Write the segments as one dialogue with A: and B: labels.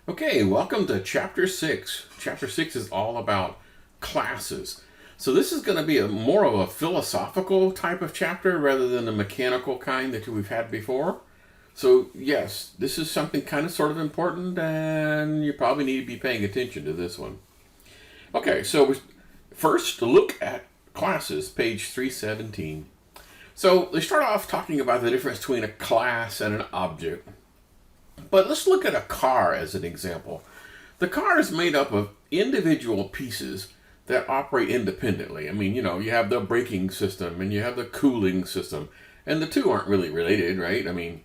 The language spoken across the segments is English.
A: Okay, welcome to Chapter 6. Chapter 6 is all about classes. So this is going to be more of a philosophical type of chapter rather than the mechanical kind that we've had before. So yes, this is something kind of sort of important and you probably need to be paying attention to this one. Okay, so first look at classes, page 317. So they start off talking about the difference between a class and an object. But let's look at a car as an example. The car is made up of individual pieces that operate independently. I mean, you have the braking system and you have the cooling system, and the two aren't really related, right? I mean,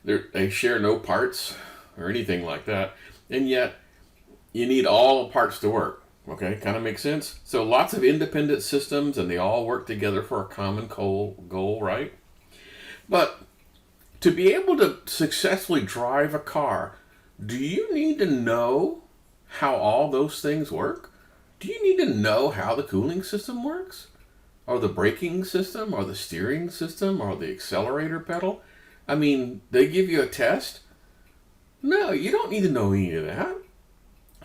A: they share no parts or anything like that, and yet you need all the parts to work. Okay, kind of makes sense? So lots of independent systems, and they all work together for a common goal, right? But to be able to successfully drive a car, do you need to know how all those things work? Do you need to know how the cooling system works? Or the braking system? Or the steering system? Or the accelerator pedal? I mean, they give you a test? No, you don't need to know any of that.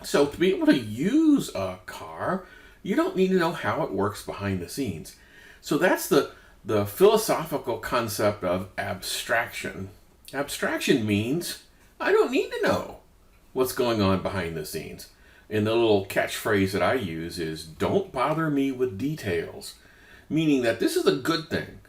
A: So to be able to use a car, you don't need to know how it works behind the scenes. So that's the philosophical concept of abstraction. Abstraction means I don't need to know what's going on behind the scenes. And the little catchphrase that I use is don't bother me with details. Meaning that this is a good thing.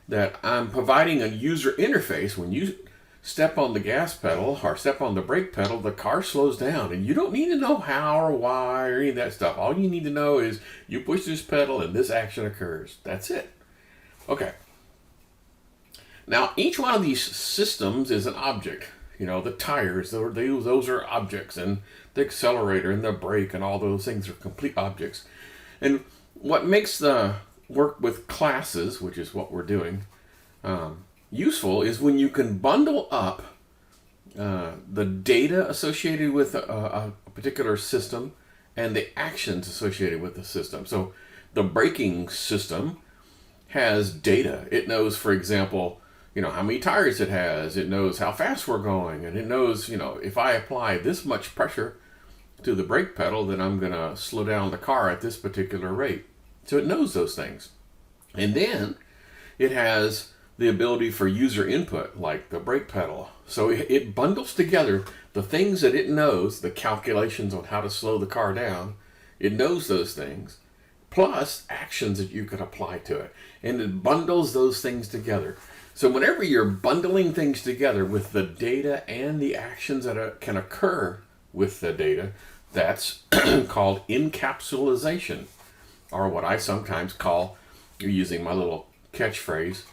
A: That I'm providing a user interface. When you step on the gas pedal or step on the brake pedal, the car slows down. And you don't need to know how or why or any of that stuff. All you need to know is you push this pedal and this action occurs. That's it. Okay. Now, each one of these systems is an object. The tires, those are objects, and the accelerator and the brake and all those things are complete objects. And what makes the work with classes, which is what we're doing, useful is when you can bundle up the data associated with a particular system and the actions associated with the system. So the braking system has data. It knows, for example, how many tires it has. It knows how fast we're going, and it knows, if I apply this much pressure to the brake pedal, then I'm going to slow down the car at this particular rate. So it knows those things. And then it has the ability for user input, like the brake pedal. So it bundles together the things that it knows, the calculations on how to slow the car down. It knows those things, plus actions that you could apply to it. And it bundles those things together. So whenever you're bundling things together with the data and the actions that can occur with the data, that's called encapsulation, or what I sometimes call, using my little catchphrase,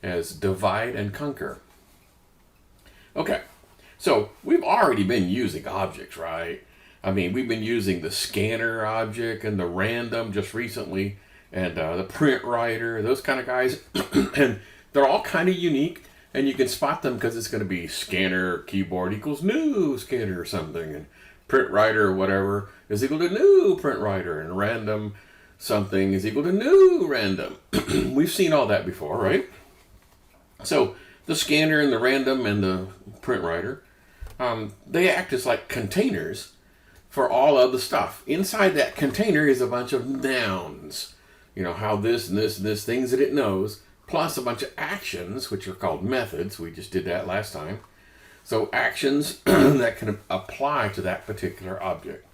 A: as divide and conquer. Okay, so we've already been using objects, right? I mean, we've been using the scanner object and the random just recently, and the print writer, those kind of guys. And they're all kind of unique, and you can spot them because it's going to be scanner keyboard equals new scanner or something, and print writer or whatever is equal to new print writer, and random something is equal to new random. We've seen all that before, right? So the scanner and the random and the print writer, they act as like containers for all of the stuff. Inside that container is a bunch of nouns. How this and this and this, things that it knows, plus a bunch of actions, which are called methods. We just did that last time. So actions that can apply to that particular object.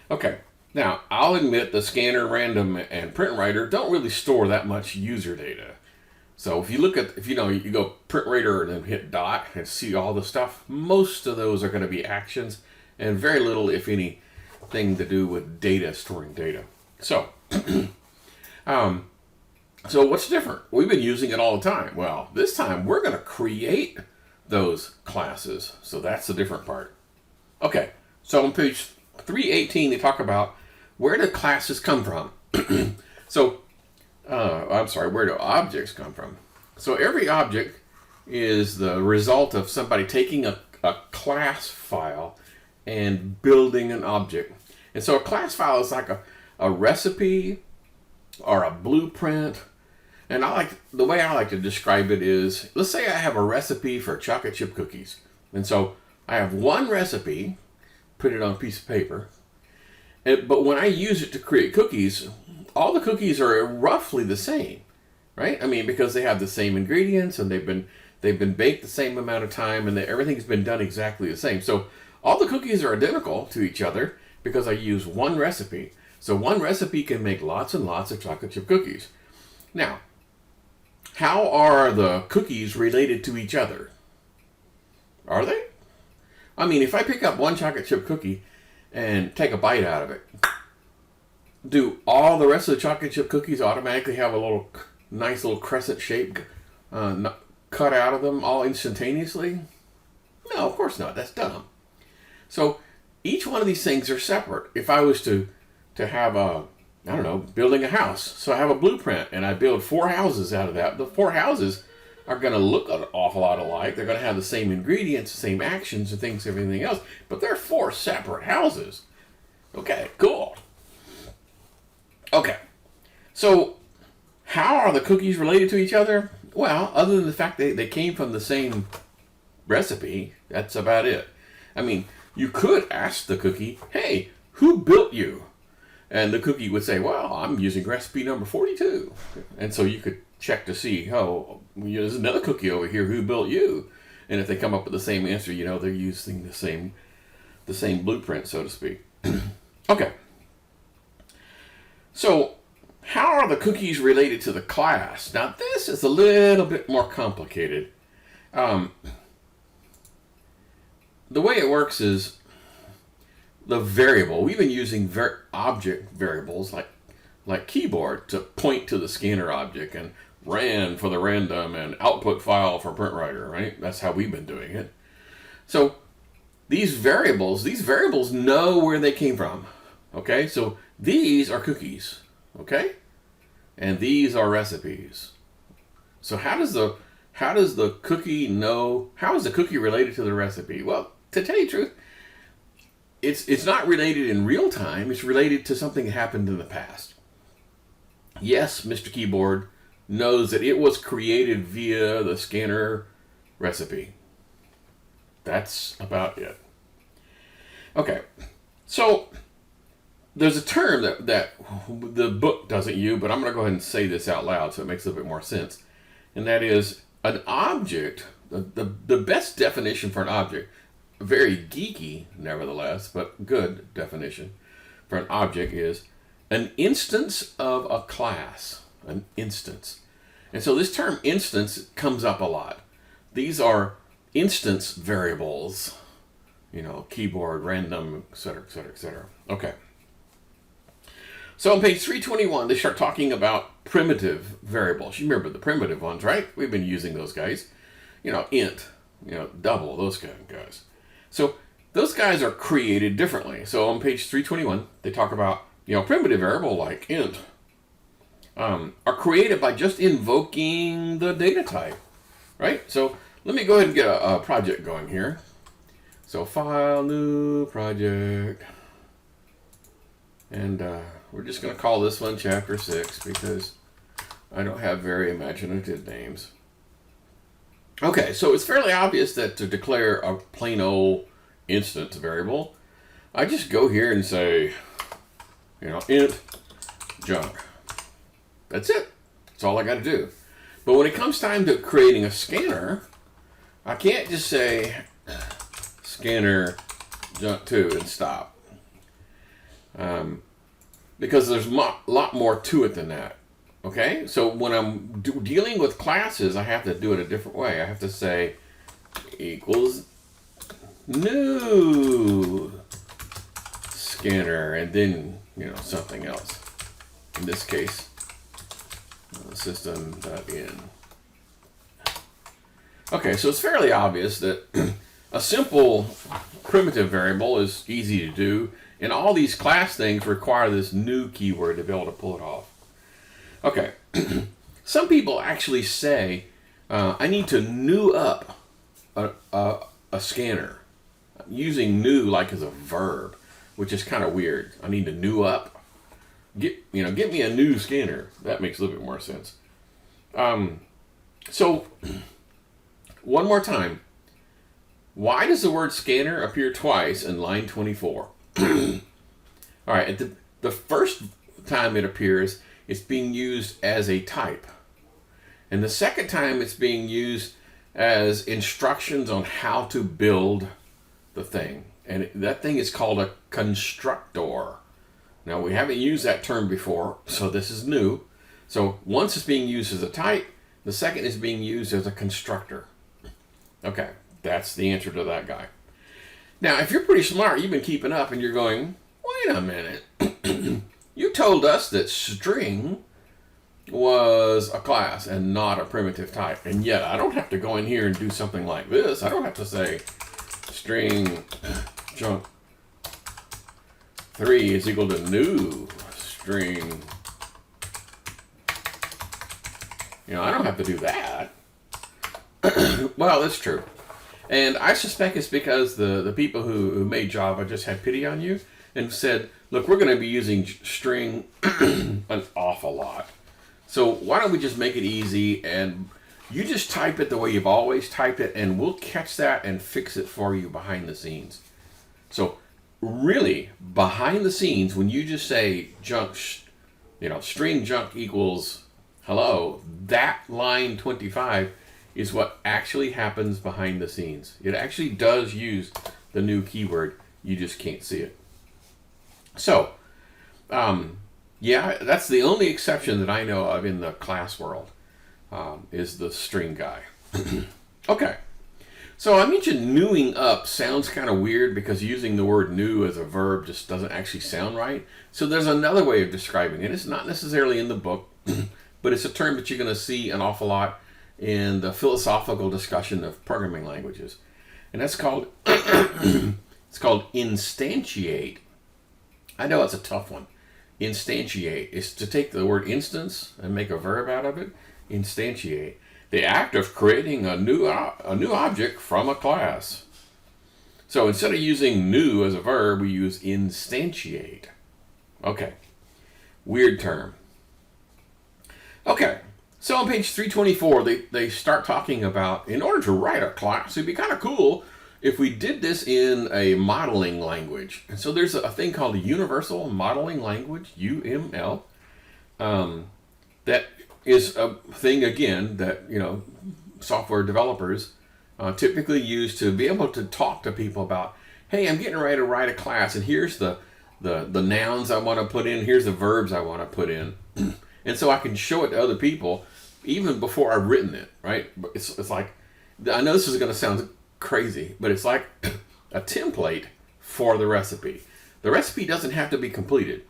A: Okay, now I'll admit the scanner, random, and print writer don't really store that much user data. So if you look at, you go print writer and then hit dot and see all the stuff, most of those are going to be actions and very little, if any, thing to do with data, storing data. So, so what's different? We've been using it all the time. Well, this time we're going to create those classes. So that's the different part. Okay, so on page 318, they talk about where do classes come from? Where do objects come from? So every object is the result of somebody taking a class file and building an object. And so a class file is like a recipe or a blueprint. And the way I like to describe it is, let's say I have a recipe for chocolate chip cookies. And so I have one recipe put it on a piece of paper. But when I use it to create cookies, all the cookies are roughly the same, right? I mean, because they have the same ingredients and they've been baked the same amount of time, and everything's been done exactly the same. So all the cookies are identical to each other because I use one recipe. So one recipe can make lots and lots of chocolate chip cookies. Now, how are the cookies related to each other? Are they? I mean, if I pick up one chocolate chip cookie and take a bite out of it, do all the rest of the chocolate chip cookies automatically have a nice little crescent shape cut out of them all instantaneously? No, of course not. That's dumb. So each one of these things are separate. If I was to have building a house. So I have a blueprint and I build 4 houses out of that. The 4 houses are going to look an awful lot alike. They're going to have the same ingredients, the same actions and things, everything else. But they're 4 separate houses. Okay, cool. Okay, so how are the cookies related to each other? Well, other than the fact they came from the same recipe, that's about it. I mean, you could ask the cookie, hey, who built you? And the cookie would say, well, I'm using recipe number 42. And so you could check to see, oh, there's another cookie over here, who built you? And if they come up with the same answer, they're using the same blueprint, so to speak. Okay. So how are the cookies related to the class? Now, this is a little bit more complicated. The way it works is the variable. We've been using object variables like keyboard to point to the scanner object, and ran for the random, and output file for print writer, right? That's how we've been doing it. So these variables know where they came from. Okay, so these are cookies, okay? And these are recipes. So how does the cookie know, how is the cookie related to the recipe? Well, to tell you the truth, it's not related in real time, it's related to something that happened in the past. Yes, Mr. Keyboard knows that it was created via the scanner recipe. That's about it. Okay, so there's a term that the book doesn't use, but I'm going to go ahead and say this out loud so it makes a little bit more sense. And that is an object, the best definition for an object, very geeky nevertheless, but good definition for an object is an instance of a class. An instance. And so this term instance comes up a lot. These are instance variables. Keyboard, random, etc., etc., etc. Okay. So on page 321, they start talking about primitive variables. You remember the primitive ones, right? We've been using those guys. Int, double, those kind of guys. So those guys are created differently. So on page 321, they talk about, primitive variable like int are created by just invoking the data type, right? So let me go ahead and get a project going here. So file, new project. And we're just going to call this one Chapter 6 because I don't have very imaginative names. Okay, so it's fairly obvious that to declare a plain old instance variable, I just go here and say, int junk. That's it. That's all I got to do. But when it comes time to creating a scanner, I can't just say scanner junk2 and stop. Because there's a lot more to it than that. Okay? So when I'm dealing with classes, I have to do it a different way. I have to say equals new scanner, and then, something else. In this case, system.in. Okay, so it's fairly obvious that a simple primitive variable is easy to do, and all these class things require this new keyword to be able to pull it off. Okay, some people actually say, I need to new up a scanner, using new like as a verb, which is kind of weird. I need to new up. Get me a new scanner. That makes a little bit more sense. So, one more time. Why does the word scanner appear twice in line 24? All right, at the first time it appears, it's being used as a type. And the second time it's being used as instructions on how to build the thing. And that thing is called a constructor. Now, we haven't used that term before, so this is new. So once it's being used as a type, the second is being used as a constructor. Okay, that's the answer to that guy. Now, if you're pretty smart, you've been keeping up and you're going, wait a minute. You told us that string was a class and not a primitive type. And yet I don't have to go in here and do something like this. I don't have to say string junk 3 is equal to new string. You know, I don't have to do that. Well, that's true. And I suspect it's because the people who made Java just had pity on you and said, look, we're going to be using string an awful lot. So why don't we just make it easy and you just type it the way you've always typed it and we'll catch that and fix it for you behind the scenes. So really, behind the scenes, when you just say junk, string junk equals hello, that line 25 is what actually happens behind the scenes. It actually does use the new keyword. You just can't see it. So, yeah, that's the only exception that I know of in the class world, is the string guy. Okay. So I mentioned newing up sounds kind of weird because using the word new as a verb just doesn't actually sound right. So there's another way of describing it. It's not necessarily in the book, but it's a term that you're going to see an awful lot in the philosophical discussion of programming languages. And that's called, it's called instantiate. I know it's a tough one. Instantiate is to take the word instance and make a verb out of it. Instantiate. The act of creating a new object from a class. So instead of using new as a verb, we use instantiate. Okay. Weird term. Okay. So on page 324, they start talking about, in order to write a class, it'd be kind of cool if we did this in a modeling language. And so there's a thing called a Universal Modeling Language, UML, that is a thing, again, that, software developers typically use to be able to talk to people about, hey, I'm getting ready to write a class, and here's the nouns I want to put in, here's the verbs I want to put in. And so I can show it to other people even before I've written it, right? It's like, I know this is going to sound crazy, but it's like a template for the recipe. The recipe doesn't have to be completed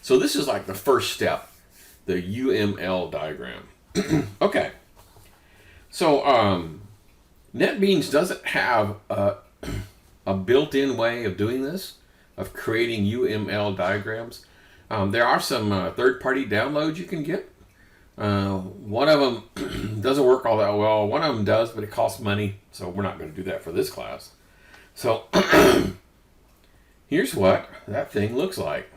A: so this is like the first step, the UML diagram. Okay. So NetBeans doesn't have a built-in way of doing this, of creating UML diagrams. There are some third-party downloads you can get. One of them doesn't work all that well. One of them does, but it costs money, so we're not going to do that for this class. So here's what that thing looks like.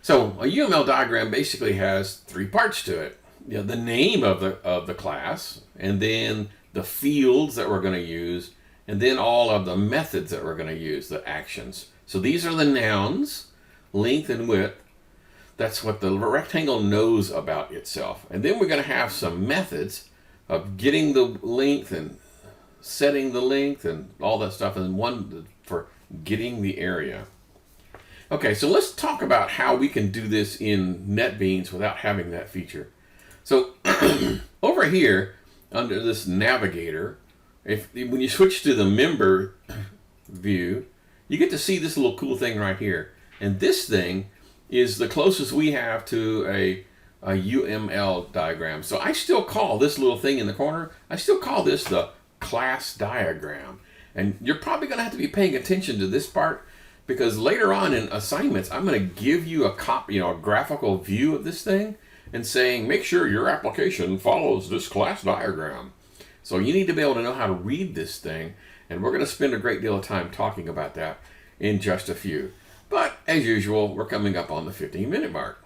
A: So a UML diagram basically has 3 parts to it. The name of the class, and then the fields that we're going to use, and then all of the methods that we're going to use, the actions. So these are the nouns, length and width. That's what the rectangle knows about itself. And then we're going to have some methods of getting the length and setting the length and all that stuff, and one for getting the area. Okay, so let's talk about how we can do this in NetBeans without having that feature. So over here, under this navigator, when you switch to the member view, you get to see this little cool thing right here. And this thing is the closest we have to a UML diagram. So I still call this little thing in the corner, I still call this the class diagram. And you're probably going to have to be paying attention to this part, because later on in assignments, I'm going to give you a copy, a graphical view of this thing and saying, make sure your application follows this class diagram. So you need to be able to know how to read this thing. And we're going to spend a great deal of time talking about that in just a few. But as usual, we're coming up on the 15-minute mark.